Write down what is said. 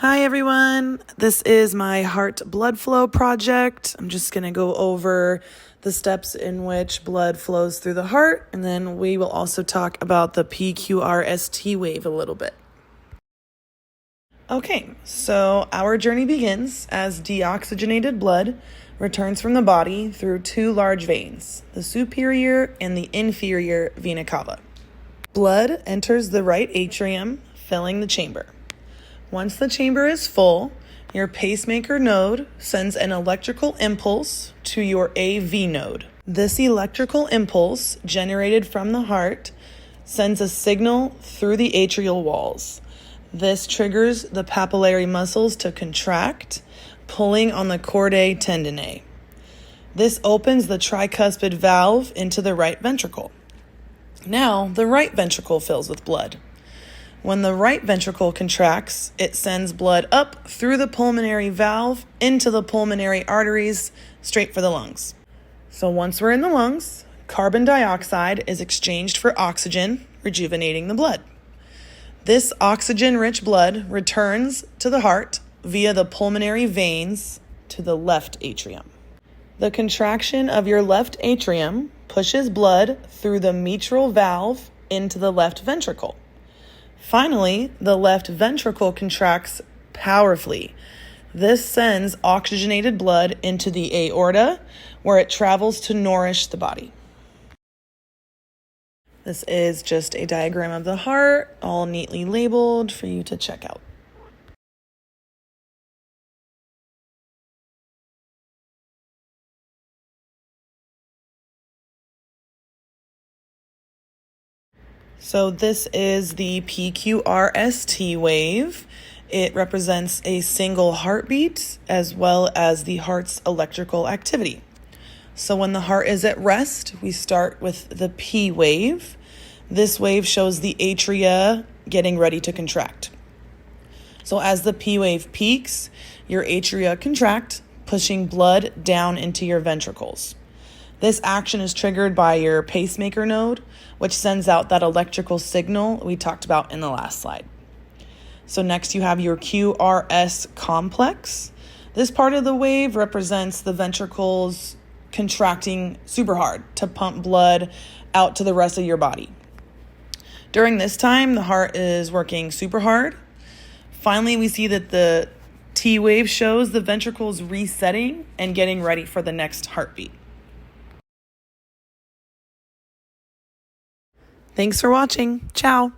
Hi everyone, this is my heart blood flow project. I'm just going to go over the steps in which blood flows through the heart, and then we will also talk about the PQRST wave a little bit. Okay, so our journey begins as deoxygenated blood returns from the body through two large veins, the superior and the inferior vena cava. Blood enters the right atrium, filling the chamber. Once the chamber is full, your pacemaker node sends an electrical impulse to your AV node. This electrical impulse, generated from the heart, sends a signal through the atrial walls. This triggers the papillary muscles to contract, pulling on the chordae tendineae. This opens the tricuspid valve into the right ventricle. Now, the right ventricle fills with blood. When the right ventricle contracts, it sends blood up through the pulmonary valve into the pulmonary arteries, straight for the lungs. So once we're in the lungs, carbon dioxide is exchanged for oxygen, rejuvenating the blood. This oxygen-rich blood returns to the heart via the pulmonary veins to the left atrium. The contraction of your left atrium pushes blood through the mitral valve into the left ventricle. Finally, the left ventricle contracts powerfully. This sends oxygenated blood into the aorta, where it travels to nourish the body. This is just a diagram of the heart, all neatly labeled for you to check out. So this is the PQRST wave. It represents a single heartbeat as well as the heart's electrical activity. So when the heart is at rest, we start with the P wave. This wave shows the atria getting ready to contract. So as the P wave peaks, your atria contract, pushing blood down into your ventricles. This action is triggered by your pacemaker node, which sends out that electrical signal we talked about in the last slide. So next you have your QRS complex. This part of the wave represents the ventricles contracting super hard to pump blood out to the rest of your body. During this time, the heart is working super hard. Finally, we see that the T wave shows the ventricles resetting and getting ready for the next heartbeat. Thanks for watching. Ciao.